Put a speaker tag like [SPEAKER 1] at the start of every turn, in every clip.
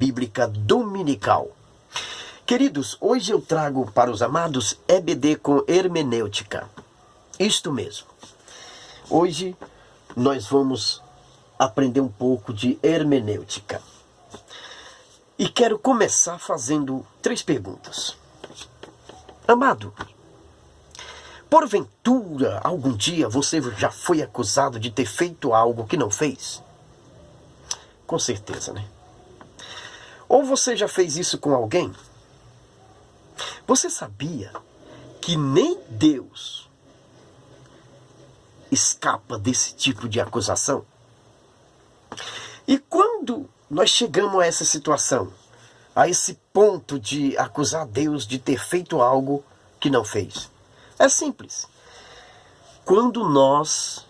[SPEAKER 1] Bíblica Dominical. Queridos, hoje eu trago para os amados EBD com hermenêutica. Isto mesmo. Hoje nós vamos aprender um pouco de hermenêutica. E quero começar fazendo 3 perguntas. Amado, porventura, algum dia você já foi acusado de ter feito algo que não fez? Com certeza, né? Ou você já fez isso com alguém? Você sabia que nem Deus escapa desse tipo de acusação? E quando nós chegamos a essa situação, a esse ponto de acusar Deus de ter feito algo que não fez? É simples. Quando nós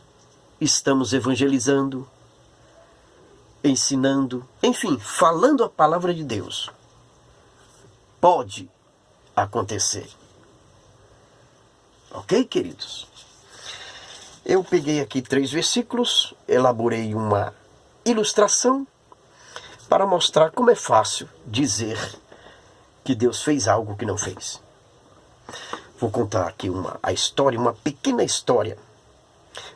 [SPEAKER 1] estamos evangelizando, ensinando, enfim, falando a palavra de Deus, pode acontecer. Ok, queridos? Eu peguei aqui 3 versículos, elaborei uma ilustração para mostrar como é fácil dizer que Deus fez algo que não fez. Vou contar aqui uma pequena história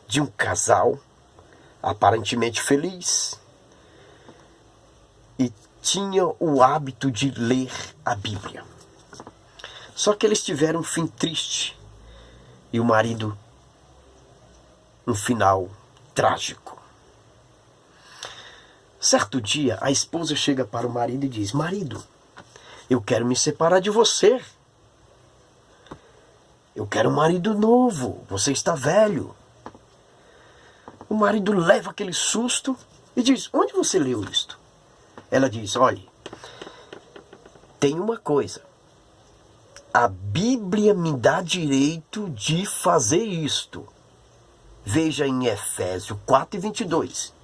[SPEAKER 1] de um casal aparentemente feliz e tinha o hábito de ler a Bíblia. Só que eles tiveram um fim triste e o marido um final trágico. Certo dia, a esposa chega para o marido e diz: marido, eu quero me separar de você. Eu quero um marido novo, você está velho. O marido leva aquele susto e diz: onde você leu isto? Ela diz: olhe, tem uma coisa. A Bíblia me dá direito de fazer isto. Veja em Efésios 4:22.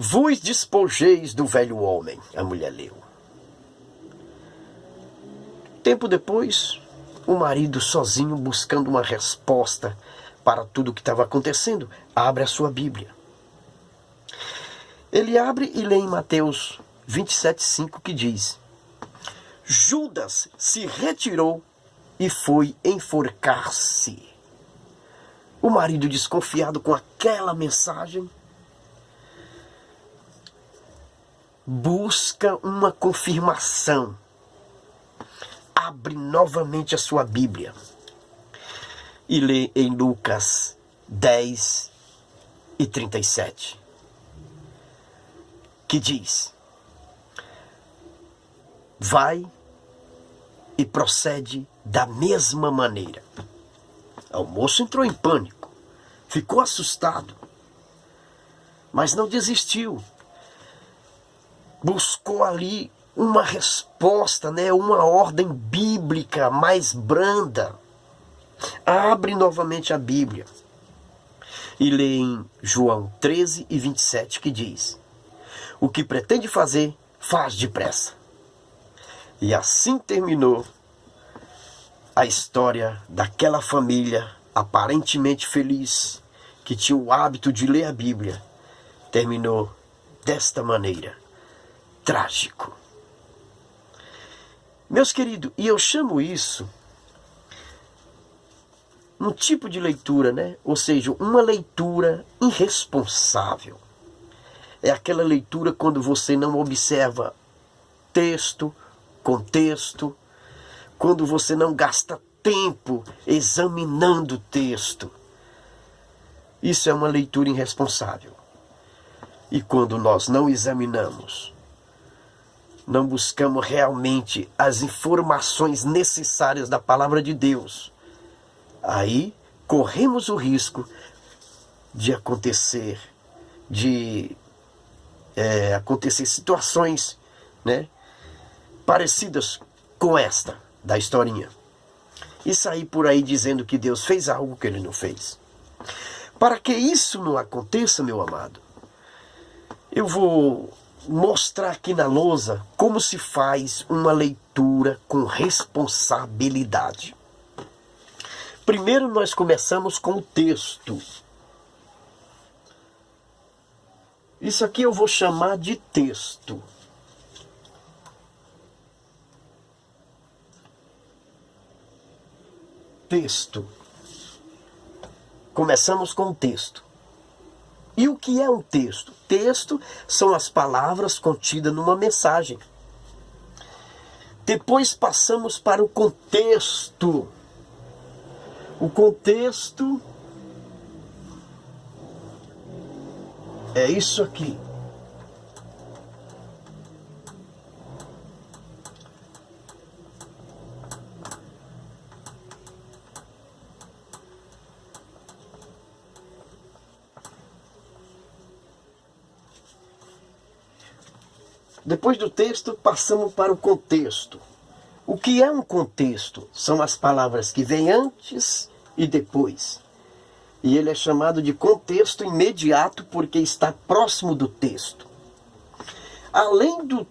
[SPEAKER 1] Vos despojeis do velho homem, a mulher leu. Tempo depois, o marido sozinho, buscando uma resposta para tudo o que estava acontecendo, abre a sua Bíblia. Ele abre e lê em Mateus 27:5 que diz: Judas se retirou e foi enforcar-se. O marido, desconfiado com aquela mensagem, busca uma confirmação. Abre novamente a sua Bíblia e lê em Lucas 10:37, que diz: vai e procede da mesma maneira. O moço entrou em pânico, ficou assustado, mas não desistiu. Buscou ali uma resposta, uma ordem bíblica mais branda. Abre novamente a Bíblia e lê em João 13:27 que diz: o que pretende fazer, faz depressa. E assim terminou a história daquela família aparentemente feliz, que tinha o hábito de ler a Bíblia. Terminou desta maneira. Trágico. Meus queridos, e eu chamo isso um tipo de leitura, ou seja, uma leitura irresponsável. É aquela leitura quando você não observa texto, contexto, quando você não gasta tempo examinando o texto. Isso é uma leitura irresponsável. E quando nós não examinamos, não buscamos realmente as informações necessárias da palavra de Deus, aí corremos o risco de acontecer situações parecidas com esta da historinha. E sair por aí dizendo que Deus fez algo que ele não fez. Para que isso não aconteça, meu amado, eu vou mostrar aqui na lousa como se faz uma leitura com responsabilidade. Primeiro nós começamos com o texto. Isso aqui eu vou chamar de texto. texto. Começamos com o texto. E o que é um texto? Texto são as palavras contidas numa mensagem. Depois passamos para o contexto. O contexto é isso aqui. Depois do texto, passamos para o contexto. O que é um contexto? São as palavras que vêm antes e depois. E ele é chamado de contexto imediato porque está próximo do texto. Além do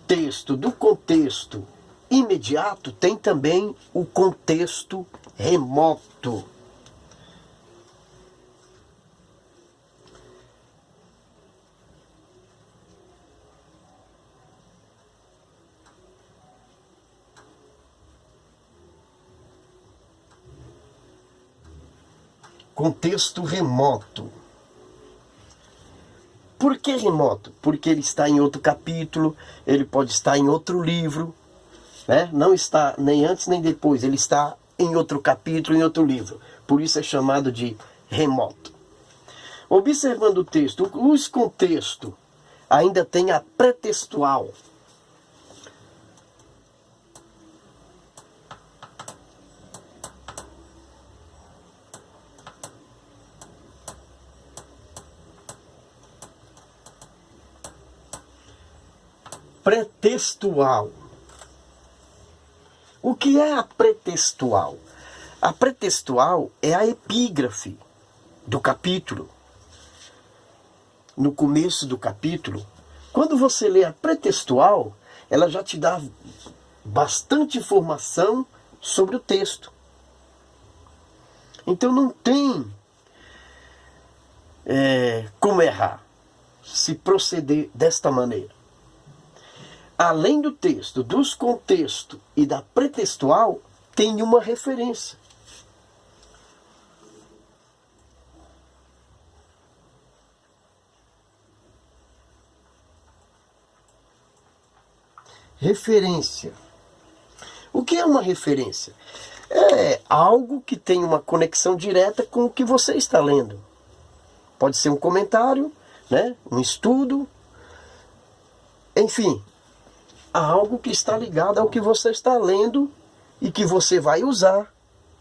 [SPEAKER 1] texto, do contexto imediato, tem também o contexto remoto. Contexto remoto. Por que remoto? Porque ele está em outro capítulo, ele pode estar em outro livro, né? Não está nem antes nem depois, ele está em outro capítulo, em outro livro. Por isso é chamado de remoto. Observando o texto, os contextos ainda tem a pretextual. Pretextual. O que é a pretextual? A pretextual é a epígrafe do capítulo. No começo do capítulo, quando você lê a pretextual, ela já te dá bastante informação sobre o texto. Então não tem como errar se proceder desta maneira. Além do texto, dos contextos e da pretextual, tem uma referência. Referência. O que é uma referência? É algo que tem uma conexão direta com o que você está lendo. Pode ser um comentário, né? Um estudo, enfim. Algo que está ligado ao que você está lendo e que você vai usar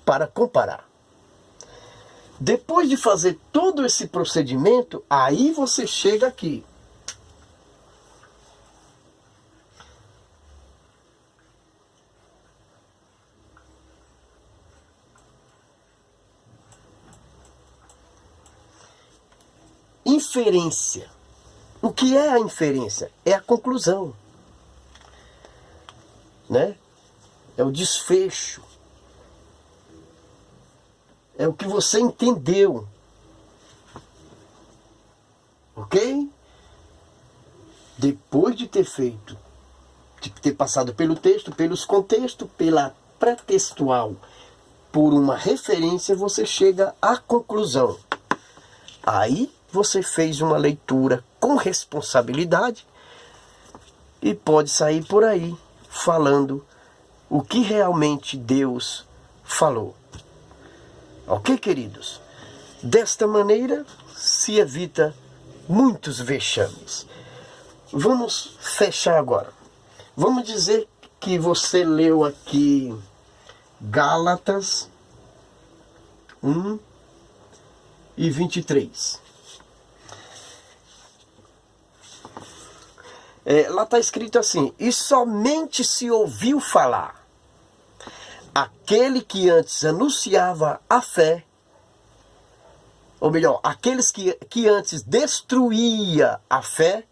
[SPEAKER 1] para comparar. Depois de fazer todo esse procedimento, aí você chega aqui. Inferência. O que é a inferência? É a conclusão. Né? É o desfecho. É o que você entendeu. Ok? Depois de ter feito, de ter passado pelo texto, pelos contextos, pela pretextual, por uma referência, você chega à conclusão. Aí você fez uma leitura com responsabilidade e pode sair por aí falando o que realmente Deus falou. Ok, queridos? Desta maneira se evita muitos vexames. Vamos fechar agora. Vamos dizer que você leu aqui Gálatas 1 e 23. Lá está escrito assim: e somente se ouviu falar aquele que antes anunciava a fé, ou melhor, aqueles que antes destruía a fé,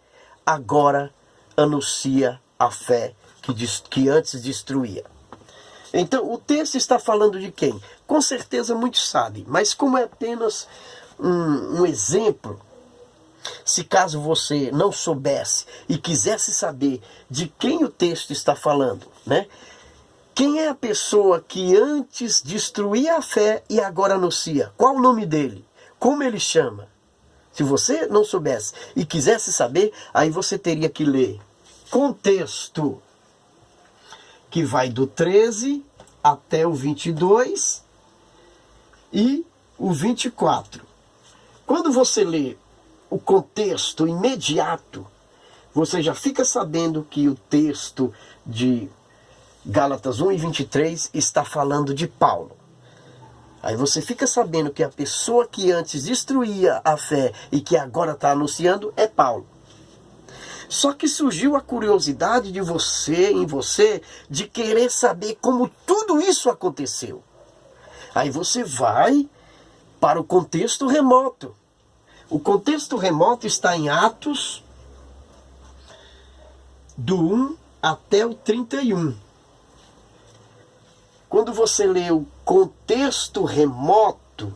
[SPEAKER 1] agora anuncia a fé que antes destruía. Então o texto está falando de quem? Com certeza muitos sabem, mas como é apenas um exemplo, se caso você não soubesse e quisesse saber de quem o texto está falando, né? Quem é a pessoa que antes destruía a fé e agora anuncia? Qual o nome dele? Como ele chama? Se você não soubesse e quisesse saber, aí você teria que ler contexto, que vai do 13 até o 22 e o 24. Quando você lê o contexto imediato, você já fica sabendo que o texto de Gálatas 1 e 23 está falando de Paulo. Aí você fica sabendo que a pessoa que antes destruía a fé e que agora está anunciando é Paulo. Só que surgiu a curiosidade em você, de querer saber como tudo isso aconteceu. Aí você vai para o contexto remoto. O contexto remoto está em Atos, do 1 até o 31. Quando você lê o contexto remoto,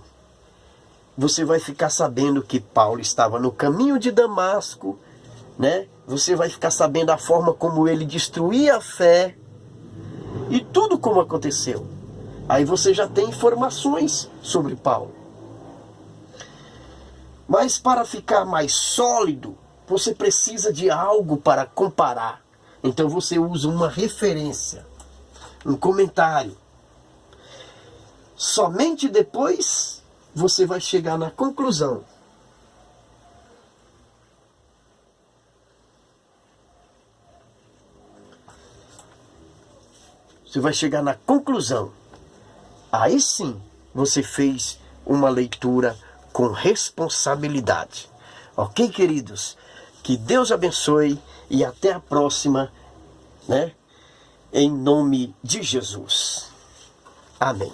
[SPEAKER 1] você vai ficar sabendo que Paulo estava no caminho de Damasco, né? Você vai ficar sabendo a forma como ele destruía a fé e tudo como aconteceu. Aí você já tem informações sobre Paulo. Mas para ficar mais sólido, você precisa de algo para comparar. Então você usa uma referência, um comentário. Somente depois você vai chegar na conclusão. Você vai chegar na conclusão. Aí sim, você fez uma leitura com responsabilidade. Ok, queridos? Que Deus abençoe e até a próxima, né? Em nome de Jesus. Amém.